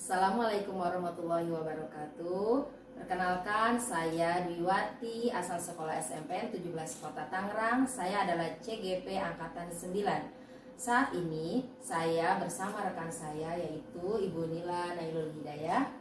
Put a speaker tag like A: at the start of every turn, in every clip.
A: Assalamualaikum warahmatullahi wabarakatuh. Perkenalkan, saya Dwiwati, asal sekolah SMPN 17 Kota Tangerang. Saya adalah CGP Angkatan 9. Saat ini saya bersama rekan saya yaitu Ibu Nila Nailul Hidayah.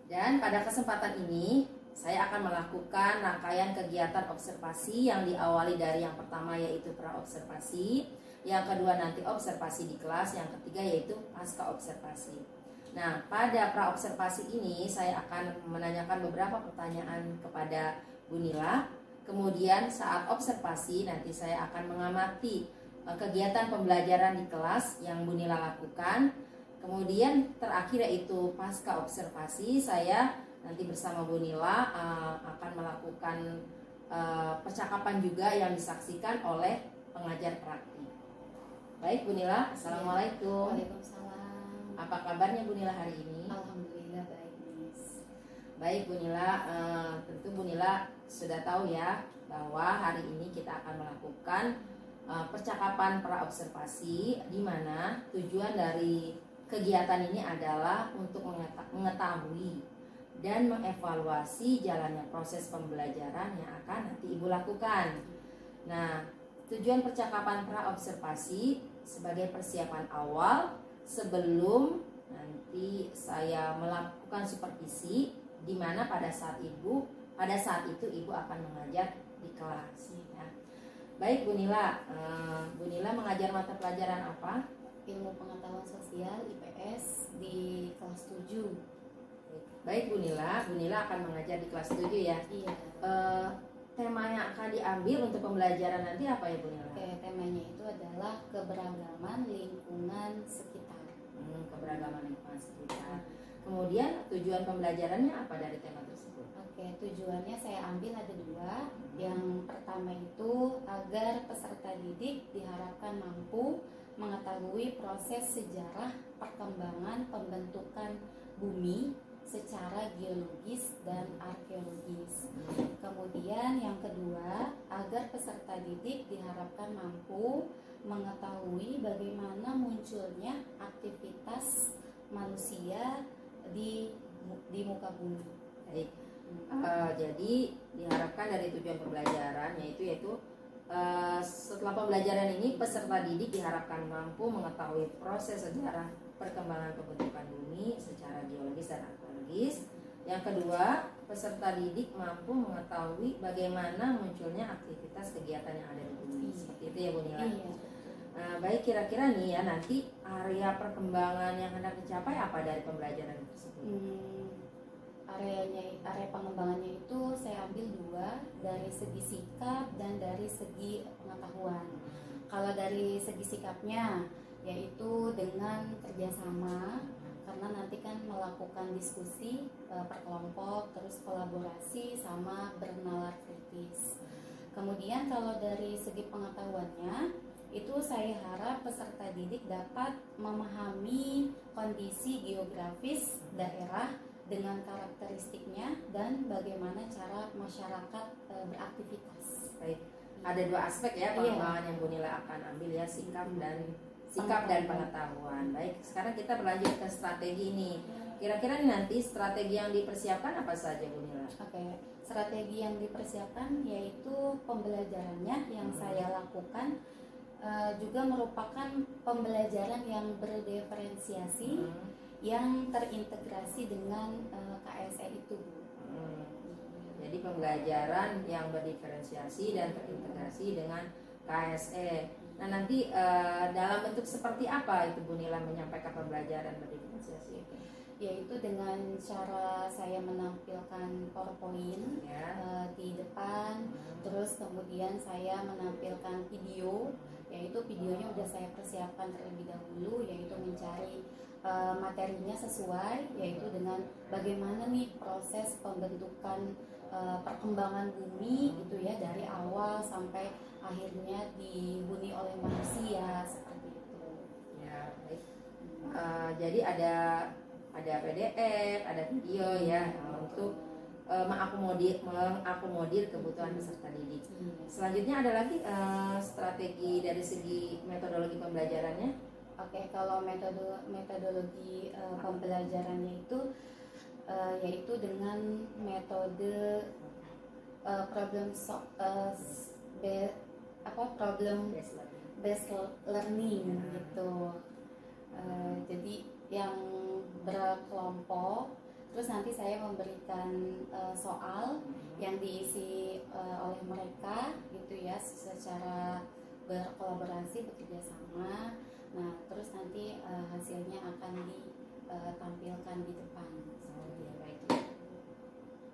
A: Dan pada kesempatan ini saya akan melakukan rangkaian kegiatan observasi yang diawali dari yang pertama yaitu pra-observasi, yang kedua nanti observasi di kelas, yang ketiga yaitu pasca observasi. Nah, pada pra-observasi ini saya akan menanyakan beberapa pertanyaan kepada Bu Nila. Kemudian saat observasi nanti saya akan mengamati kegiatan pembelajaran di kelas yang Bu Nila lakukan. Kemudian terakhir yaitu pasca observasi, saya nanti bersama Bu Nila akan melakukan percakapan juga yang disaksikan oleh pengajar praktik. Baik Bu Nila, Assalamualaikum.
B: Waalaikumsalam.
A: Apa kabarnya Bu Nila hari ini?
B: Alhamdulillah baik, Miss.
A: Baik Bu Nila, tentu Bu Nila sudah tahu ya bahwa hari ini kita akan melakukan percakapan pra-observasi, di mana tujuan dari kegiatan ini adalah untuk mengetahui dan mengevaluasi jalannya proses pembelajaran yang akan nanti Ibu lakukan. Nah, tujuan percakapan pra-observasi sebagai persiapan awal sebelum nanti saya melakukan supervisi, di mana pada saat itu Ibu akan mengajar di kelas. Ya. Baik Bu Nila, Bu Nila mengajar mata pelajaran apa?
B: Ilmu pengetahuan sosial IPS di kelas 7.
A: Baik Bu Nila akan mengajar di kelas 7 ya.
B: Iya.
A: Tema yang akan diambil untuk pembelajaran nanti apa ya Bu Nila?
B: Oke, temanya itu adalah keberagaman lingkungan sekitar.
A: Keberagaman lingkungan sekitar. Kemudian tujuan pembelajarannya apa dari tema tersebut?
B: Oke, tujuannya saya ambil ada dua. Yang pertama itu agar peserta didik diharapkan mampu mengetahui proses sejarah perkembangan pembentukan bumi secara geologis dan arkeologis. Kemudian yang kedua, agar peserta didik diharapkan mampu mengetahui bagaimana munculnya aktivitas manusia di muka bumi.
A: Baik. Jadi diharapkan dari tujuan pembelajaran yaitu setelah pembelajaran ini peserta didik diharapkan mampu mengetahui proses sejarah perkembangan pembentukan bumi secara geologis dan arkeologis. Yang kedua, peserta didik mampu mengetahui bagaimana munculnya aktivitas kegiatan yang ada di bumi. Seperti itu ya Bu Nila.
B: Iya.
A: Baik, kira-kira nih ya nanti area perkembangan yang hendak dicapai apa dari pembelajaran tersebut?
B: Area pengembangannya itu saya ambil dua, dari segi sikap dan dari segi pengetahuan. Kalau dari segi sikapnya yaitu dengan kerjasama, karena nanti kan melakukan diskusi per kelompok, terus kolaborasi sama bernalar kritis. Kemudian kalau dari segi pengetahuannya itu saya harap peserta didik dapat memahami kondisi geografis daerah dengan karakteristiknya dan bagaimana cara masyarakat beraktivitas.
A: Baik, ada dua aspek ya pengembangan yang Bu Nila akan ambil ya, sikap dan pengetahuan. Baik, sekarang kita berlanjut ke strategi ini. Kira-kira nanti strategi yang dipersiapkan apa saja Bu Nila?
B: Oke, strategi yang dipersiapkan yaitu pembelajarannya yang saya lakukan juga merupakan pembelajaran yang berdiferensiasi, yang terintegrasi dengan KSE itu.
A: Jadi pembelajaran yang berdiferensiasi dan terintegrasi dengan KSE. Nah nanti dalam bentuk seperti apa itu Bu Nila menyampaikan pembelajaran berdiferensiasi itu?
B: Yaitu dengan cara saya menampilkan PowerPoint di depan, terus kemudian saya menampilkan video, yaitu videonya udah saya persiapkan terlebih dahulu, yaitu mencari materinya sesuai, yaitu dengan bagaimana nih proses pembentukan perkembangan bumi gitu ya, dari awal sampai akhirnya dihuni oleh manusia, seperti itu.
A: Ya, baik. Jadi ada PDF, ada video ya untuk mengakomodir kebutuhan peserta didik. Selanjutnya ada lagi strategi dari segi metodologi pembelajarannya.
B: Oke, kalau metodologi pembelajarannya itu yaitu dengan metode problem based learning gitu. Jadi yang berkelompok, terus nanti saya memberikan soal yang diisi oleh mereka gitu ya, secara berkolaborasi, bekerja sama. Nah, terus nanti hasilnya akan ditampilkan di depan.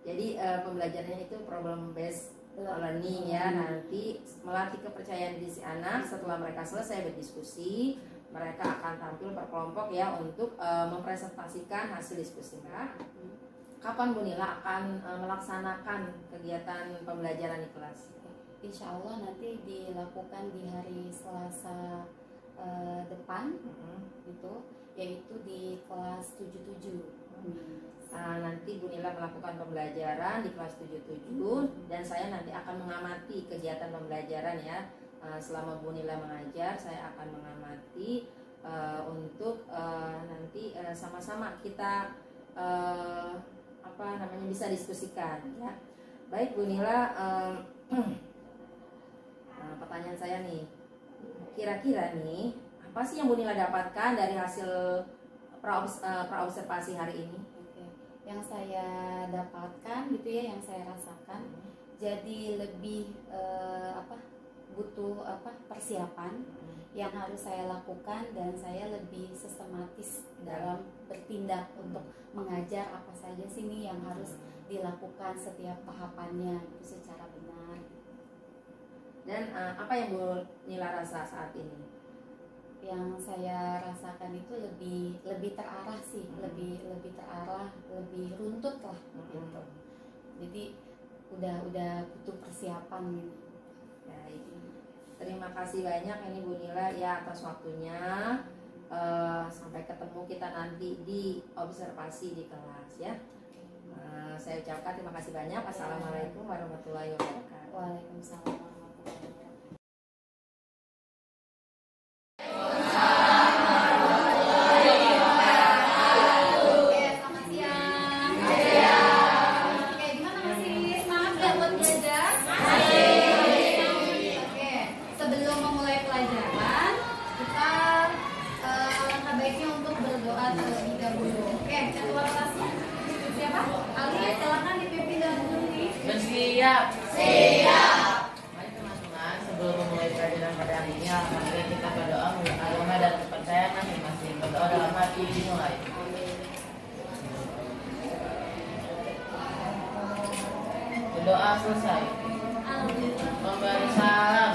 A: Jadi pembelajarannya itu problem based learning ya, nanti melatih kepercayaan diri si anak. Setelah mereka selesai berdiskusi, mereka akan tampil berkelompok ya untuk mempresentasikan hasil diskusi. Kapan Bu Nila akan melaksanakan kegiatan pembelajaran di kelas?
B: Insya Allah nanti dilakukan di hari Selasa depan gitu, yaitu di kelas 77.
A: Nanti Bu Nila melakukan pembelajaran di kelas 77 dan saya nanti akan mengamati kegiatan pembelajaran ya. Selama Bu Nila mengajar, saya akan mengamati untuk nanti sama-sama kita bisa diskusikan ya. Baik Bu Nila, pertanyaan saya nih, kira-kira nih apa sih yang Bu Nila dapatkan dari hasil praobservasi hari ini?
B: Yang saya dapatkan gitu ya, yang saya rasakan, jadi lebih butuh persiapan yang harus saya lakukan, dan saya lebih sistematis dalam bertindak untuk mengajar apa saja sih nih yang harus dilakukan setiap tahapannya itu secara benar.
A: Dan apa yang Bu Nila rasa saat ini?
B: Yang saya rasakan itu lebih terarah sih, lebih terarah, lebih runtut lah gitu. Jadi udah butuh persiapan gitu.
A: Baik. Terima kasih banyak ini Bu Nila ya atas waktunya. Sampai ketemu kita nanti di observasi di kelas ya. Saya ucapkan terima kasih banyak. Assalamualaikum warahmatullahi wabarakatuh.
B: Waalaikumsalam warahmatullahi wabarakatuh.
C: Siap. Mari teman-teman, sebelum memulai pelajaran pada hari ini, alhamdulillah kita berdoa menurut agama dan kepercayaan masing-masing. Berdoa dalam hati dimulai. Berdoa selesai. Memberi salam.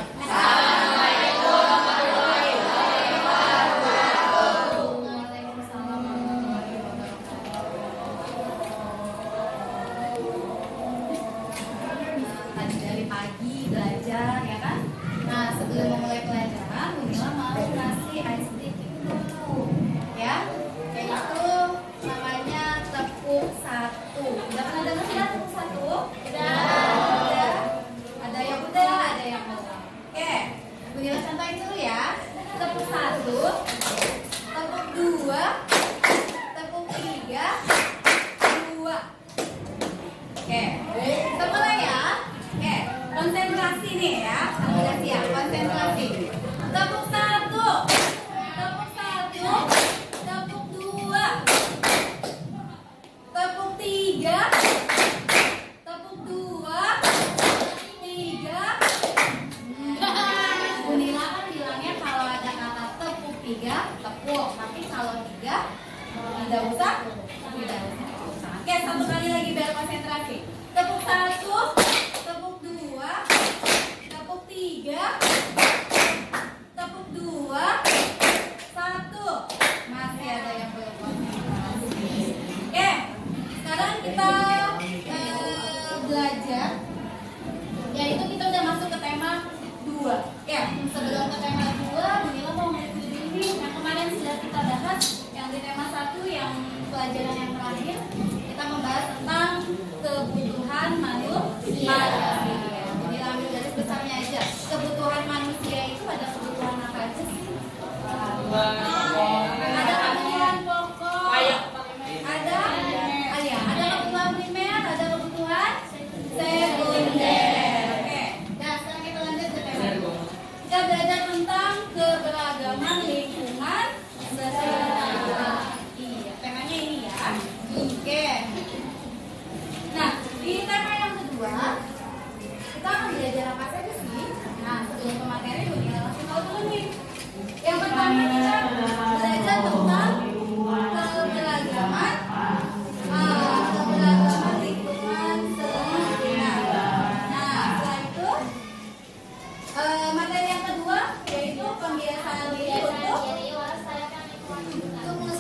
B: Pelajaran yang terakhir kita membahas tentang kebutuhan makhluk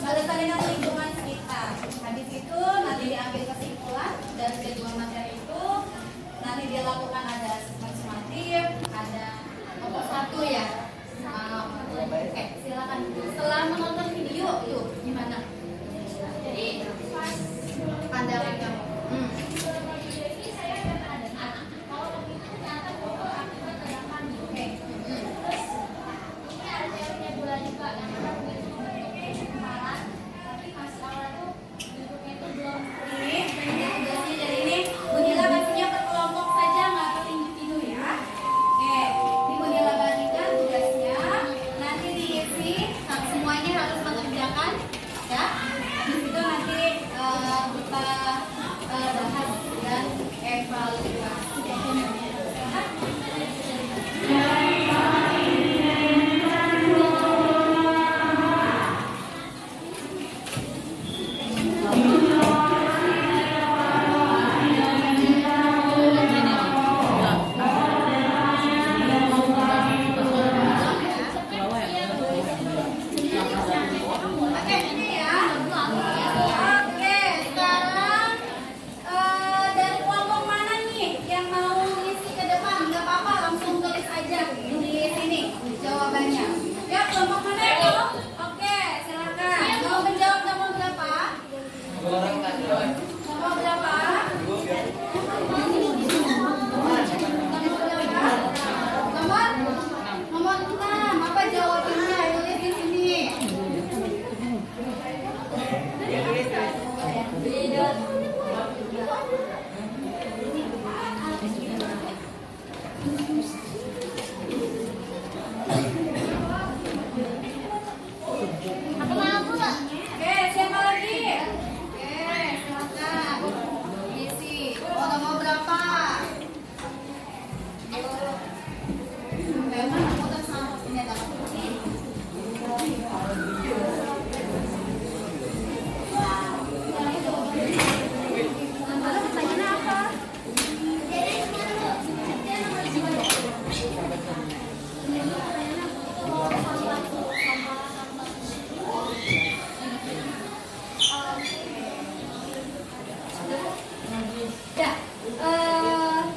B: pelestarian lingkungan sekitar. Habis itu nanti diambil kesimpulan dari kedua materi itu, nanti dilakukan ada asesmen sumatif, ada nomor 1 ya. Oke, silakan. Setelah menonton video, yuk gimana? Jadi pandangan kamu.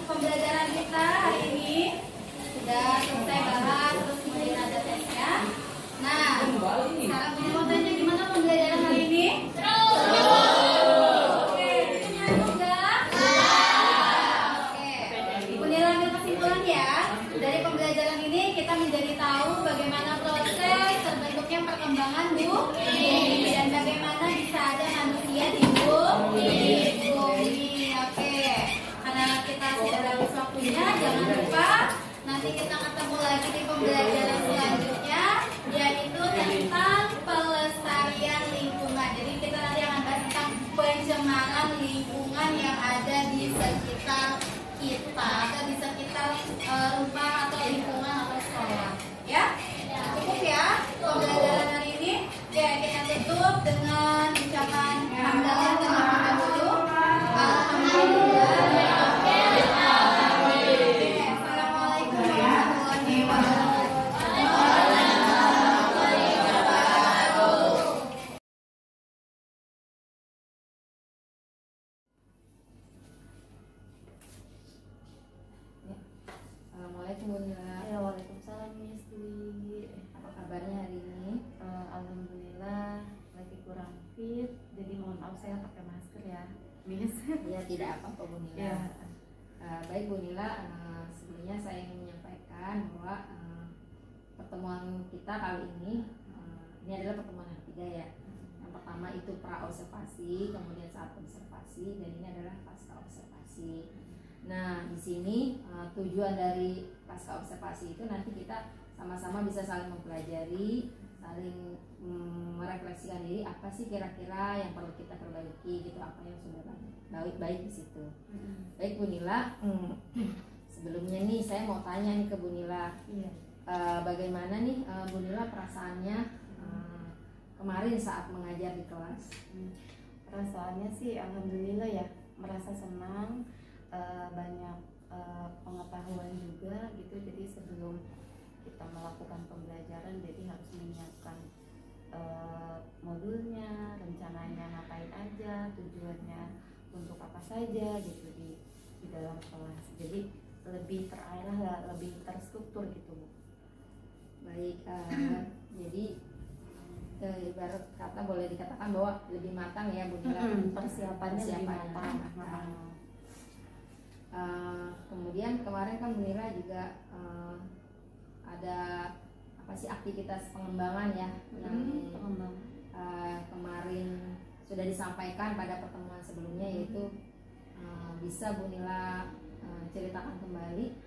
B: Pembelajaran kita hari ini sudah selesai bahas, terus kemudian ada tesnya. Nah, sekarang punya mau tanya gimana pembelajaran hari ini? Oke, punya enggak? Oke, punya ambil kesimpulan ya. Dari pembelajaran ini kita menjadi tahu bagaimana proses terbentuknya perkembangan bumi dan bagaimana bisa ada manusia di bumi. Kita sudah habis waktunya, jangan lupa nanti kita ketemu lagi di pembelajaran selanjutnya, yaitu tentang pelestarian lingkungan. Jadi kita nanti akan bahas tentang pencemaran lingkungan yang ada di sekitar kita atau di sekitar rumah atau lingkungan atau sekolah. Ya, cukup ya pembelajaran hari ini. Ya, kita tutup dengan ucapan hamdalah terlebih dahulu. Alhamdulillah.
A: Assalamualaikum Bunila.
B: Ya, waalaikumsalam Miss Dwi.
A: Apa kabarnya hari ini?
B: Alhamdulillah lagi kurang fit, jadi mohon maaf saya pakai masker ya, Miss.
A: Ya tidak apa-apa Bunila.
B: Ya.
A: Baik Bunila, sebelumnya saya ingin menyampaikan bahwa pertemuan kita kali ini adalah pertemuan yang ketiga ya. Yang pertama itu pra observasi, kemudian saat observasi, dan ini adalah pasca observasi. Nah, di sini tujuan dari pasca observasi itu nanti kita sama-sama bisa saling mempelajari, saling merefleksikan diri apa sih kira-kira yang perlu kita perbaiki gitu, apa yang sudah baik di situ. Baik Bu Nila, sebelumnya nih saya mau tanya nih ke Bu Nila, bagaimana nih Bu Nila perasaannya kemarin saat mengajar di kelas?
B: Perasaannya sih alhamdulillah ya, merasa senang. Banyak pengetahuan juga gitu, jadi sebelum kita melakukan pembelajaran jadi harus menyiapkan modulnya, tujuannya untuk apa saja gitu di dalam kelas. Jadi lebih terarah, lebih terstruktur gitu Bu.
A: Baik, jadi ibarat kata boleh dikatakan bahwa lebih matang ya Bu Nila.
B: Persiapannya lebih matang.
A: Kemudian kemarin kan Bu Nila juga ada apa sih aktivitas pengembangan ya yang kemarin sudah disampaikan pada pertemuan sebelumnya, yaitu bisa Bu Nila ceritakan kembali.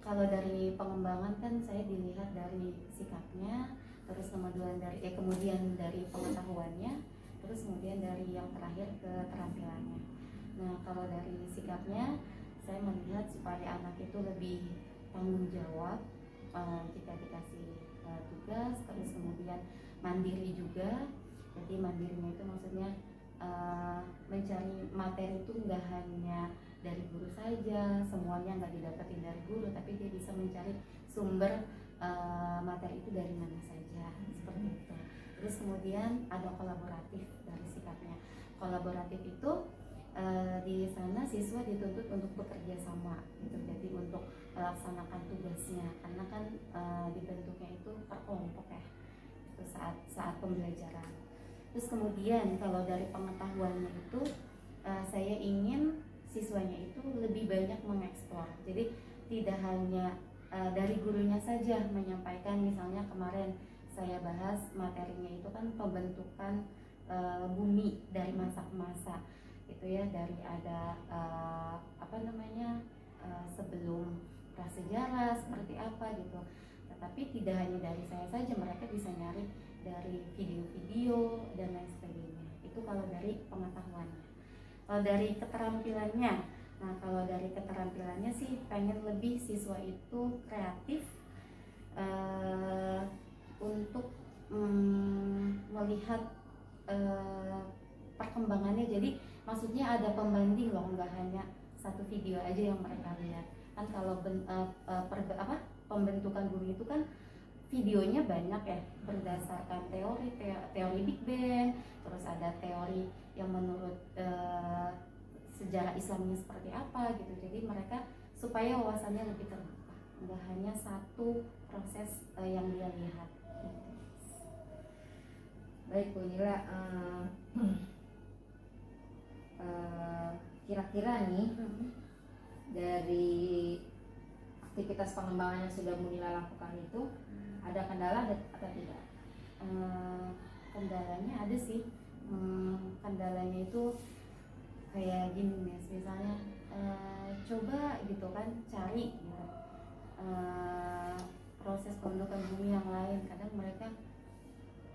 B: Kalau dari pengembangan kan saya dilihat dari sikapnya, terus kemudian dari pengetahuannya, terus kemudian dari yang terakhir keterampilannya. Nah, kalau dari sikapnya saya melihat supaya anak itu lebih tanggung jawab jika dikasih tugas, terus kemudian mandiri juga. Jadi mandirinya itu maksudnya mencari materi itu nggak hanya dari guru saja, semuanya nggak didapetin dari guru, tapi dia bisa mencari sumber materi itu dari mana saja, seperti itu. Terus kemudian ada kolaboratif dari sikapnya. Kolaboratif itu di sana siswa dituntut untuk bekerja sama gitu. Jadi untuk melaksanakan tugasnya, karena kan dibentuknya itu per kelompok ya, itu saat pembelajaran. Terus kemudian kalau dari pengetahuannya itu saya ingin siswanya itu lebih banyak mengeksplor. Jadi tidak hanya dari gurunya saja menyampaikan. Misalnya kemarin saya bahas materinya itu kan pembentukan bumi dari masa ke masa gitu ya, dari ada sebelum prasejarah seperti apa gitu. Tetapi tidak hanya dari saya saja, mereka bisa nyari dari video-video dan lain sebagainya. Itu kalau dari pengetahuannya. Kalau dari keterampilannya, nah kalau dari keterampilannya sih pengen lebih siswa itu kreatif untuk melihat perkembangannya. Jadi maksudnya ada pembanding loh, nggak hanya satu video aja yang mereka lihat. Kan kalau pembentukan bumi itu kan videonya banyak ya, berdasarkan teori Big Bang, terus ada teori yang menurut sejarah Islamnya seperti apa gitu. Jadi mereka supaya wawasannya lebih terbuka, nggak hanya satu proses yang dia lihat.
A: Baik Bu Nila, kira-kira nih dari aktivitas pengembangan yang sudah Bu Nila lakukan itu ada kendala atau tidak?
B: Kendalanya ada sih. Kendalanya itu kayak gini Mas, misalnya coba gitu kan cari gitu, proses pembentukan bumi yang lain. Kadang mereka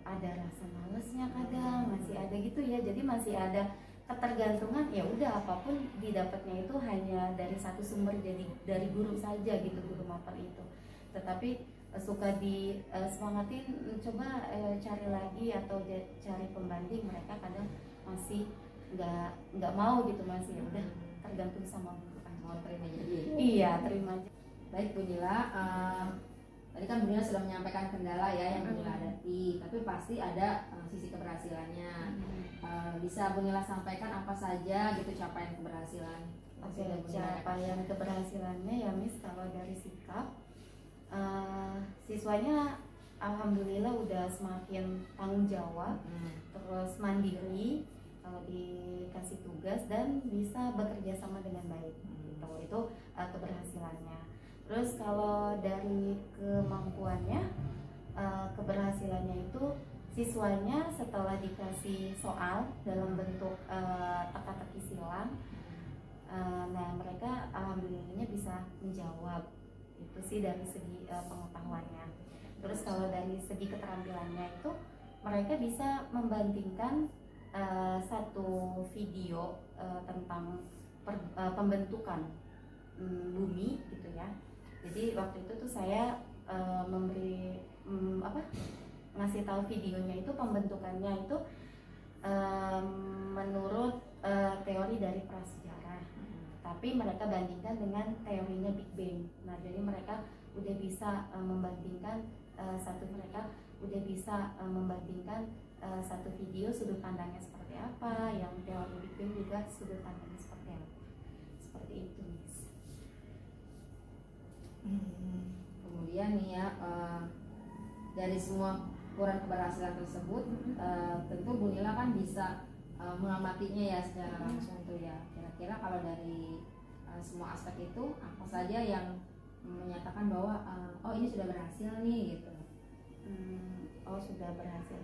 B: ada rasa malesnya, kadang masih ada gitu ya. Jadi masih ada ketergantungan, ya udah apapun didapatnya itu hanya dari satu sumber, jadi dari guru saja gitu, guru mater itu. Tetapi suka semangatin coba cari lagi atau cari pembanding, mereka kadang masih nggak mau gitu, masih ya udah tergantung sama guru kan,
A: mau terima aja.
B: Iya, terima aja.
A: Baik Bu Nila, tadi kan Bu Nila sudah menyampaikan kendala ya yang Bu Nila hadapi, tapi pasti ada sisi keberhasilannya. Bisa Bu Nila sampaikan apa saja gitu capaian keberhasilan?
B: Oke, capaian keberhasilannya ya Miss, kalau dari sikap siswanya alhamdulillah udah semakin tanggung jawab, terus mandiri kalau dikasih tugas, dan bisa bekerja sama dengan baik gitu. Itu keberhasilannya. Terus kalau dari kemampuannya, keberhasilannya itu siswanya setelah dikasih soal dalam bentuk teka-teki silang, nah mereka alhamdulillahnya bisa menjawab. Itu sih dari segi pengetahuannya. Terus kalau dari segi keterampilannya itu mereka bisa membandingkan satu video tentang pembentukan bumi gitu ya. Jadi waktu itu tuh saya memberi ngasih tahu videonya itu pembentukannya itu menurut teori dari prasejarah, tapi mereka bandingkan dengan teorinya Big Bang. Nah jadi mereka udah bisa membandingkan membandingkan satu video sudut pandangnya seperti apa, yang teori Big Bang juga sudut pandangnya seperti apa, seperti itu Miss.
A: Kemudian nih ya, dari semua ukuran keberhasilan tersebut, tentu Bu Nila kan bisa mengamatinya ya secara langsung tuh ya. Kira-kira kalau dari semua aspek itu apa saja yang menyatakan bahwa oh ini sudah berhasil nih gitu.
B: Oh sudah berhasil.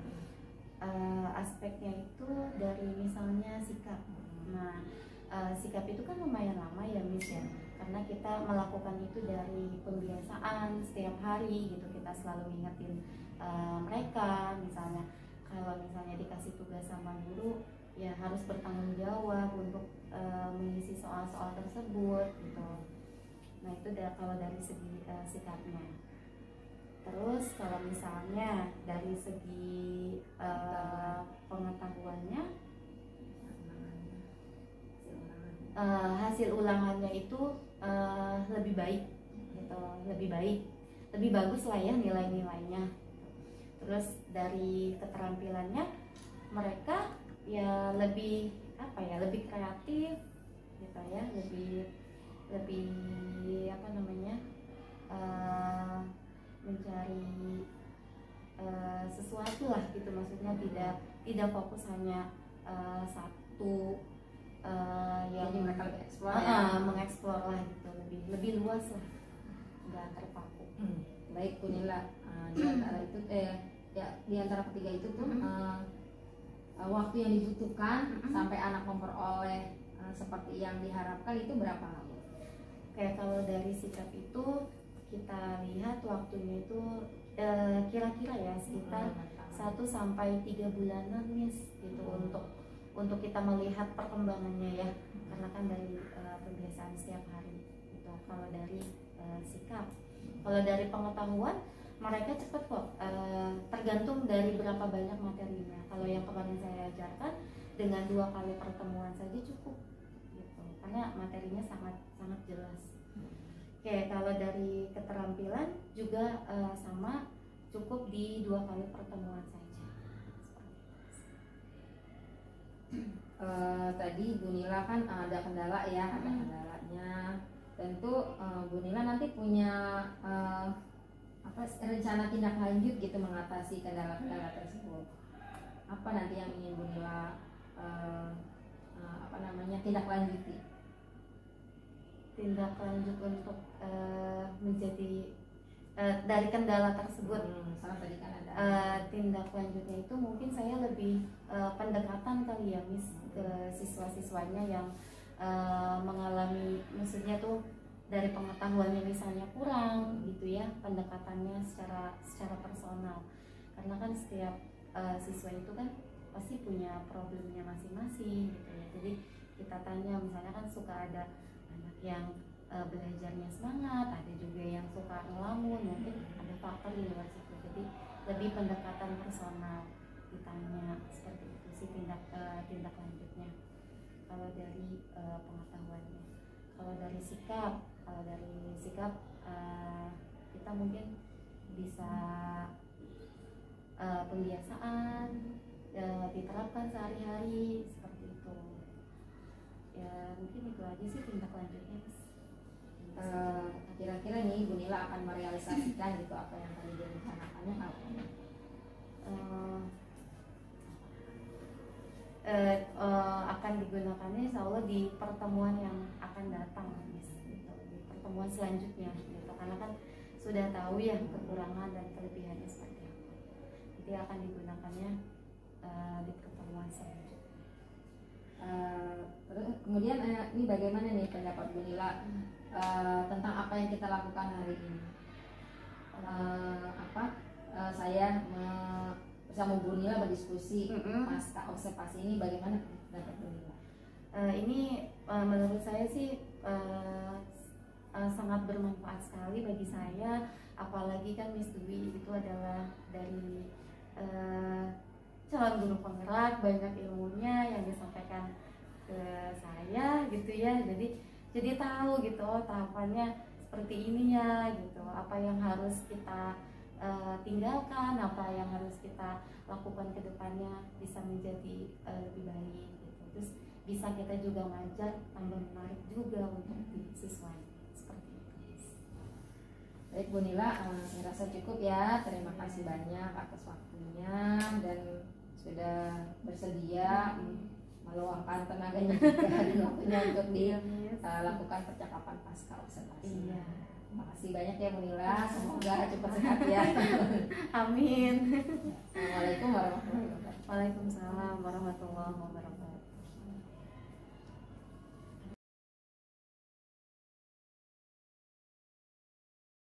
B: Aspeknya itu dari misalnya sikap. Nah sikap itu kan lumayan lama ya Miss ya, karena kita melakukan itu dari pembiasaan setiap hari gitu, kita selalu ingetin mereka, misalnya kalau misalnya dikasih tugas sama guru ya harus bertanggung jawab untuk mengisi soal-soal tersebut gitu. Nah itu kalau dari segi sikapnya. Terus kalau misalnya dari segi pengetahuannya, hasil ulangannya itu lebih baik gitu, lebih bagus lah ya nilai-nilainya. Terus dari keterampilannya mereka ya lebih apa ya, lebih kreatif gitu ya, lebih apa namanya, mencari sesuatu lah gitu, maksudnya tidak fokus hanya satu yang
A: jadi mereka lebih eksplor
B: mengeksplor lah gitu, lebih luas lah, nggak terpaku.
A: Baik Bu Nila, di antara itu ya di antara ketiga itu tuh waktu yang dibutuhkan sampai anak memperoleh seperti yang diharapkan itu berapa lama?
B: Kayak kalau dari sikap itu kita lihat waktunya itu kira-kira ya sekitar 1 sampai 3 bulanan Miss gitu, untuk kita melihat perkembangannya ya, karena kan dari pembiasaan setiap hari gitu. Kalau dari sikap, kalau dari pengetahuan mereka cepat kok, tergantung dari berapa banyak materinya. Kalau yang kemarin saya ajarkan dengan 2 kali pertemuan saja cukup gitu, karena materinya sangat jelas. Oke, kalau dari keterampilan juga sama, cukup di 2 kali pertemuan saja.
A: Tadi Bu Nila kan ada kendala ya, ada kendalanya. Tentu Bu Nila nanti punya rencana tindak lanjut gitu mengatasi kendala-kendala tersebut. Apa nanti yang ingin Bu Nila tindak lanjuti?
B: Tindak lanjut untuk menjadi dari kendala tersebut.
A: Salah tadi kan ada.
B: Tindak lanjutnya itu mungkin saya lebih pendekatan kali ya Miss ke siswa-siswanya yang mengalami, maksudnya tuh dari pengetahuannya misalnya kurang gitu ya, pendekatannya secara personal, karena kan setiap siswa itu kan pasti punya problemnya masing-masing gitu ya. Jadi kita tanya, misalnya kan suka ada anak yang belajarnya semangat, ada juga yang suka ngelamun, mungkin ada faktor di luar situ. Jadi lebih pendekatan personal, ditanya seperti itu sih tindak lanjutnya. Kalau dari pengetahuannya, kalau dari sikap kita mungkin bisa pembiasaan diterapkan sehari-hari seperti itu ya. Mungkin itu aja sih tindak lanjutnya.
A: Kira-kira nih Bu Nila akan merealisasikan gitu apa yang tadi direncanakannya apa?
B: Akan digunakannya insya Allah di pertemuan yang akan datang gitu, di pertemuan selanjutnya gitu, karena kan sudah tahu ya kekurangan dan kelebihannya seperti apa, jadi akan digunakannya di pertemuan selanjutnya.
A: Kemudian ini bagaimana nih pendapat Bu Nila tentang apa yang kita lakukan hari ini? Saya bersama Bu Nila berdiskusi pasca observasi ini, bagaimana pendapat Bu Nila?
B: Ini menurut saya sih sangat bermanfaat sekali bagi saya, apalagi kan Miss Dwi itu adalah dari calon guru penggerak, banyak ilmunya yang disampaikan ke saya gitu ya, jadi tahu gitu tahapannya seperti ini ya gitu, apa yang harus kita tinggalkan, apa yang harus kita lakukan ke depannya bisa menjadi lebih baik gitu. Terus bisa kita juga ngajak tambah menarik juga untuk di siswa seperti itu.
A: Baik Bu Nila, saya rasa cukup ya. Terima kasih banyak atas waktunya dan sudah bersedia meluangkan tenaganya juga dan waktunya untuk dilakukan percakapan pasca observasi.
B: Iya.
A: Terima kasih banyak ya Bu Nila, semoga cepat sehat ya.
B: Amin.
A: Assalamualaikum warahmatullahi wabarakatuh.
B: Waalaikumsalam warahmatullahi wabarakatuh.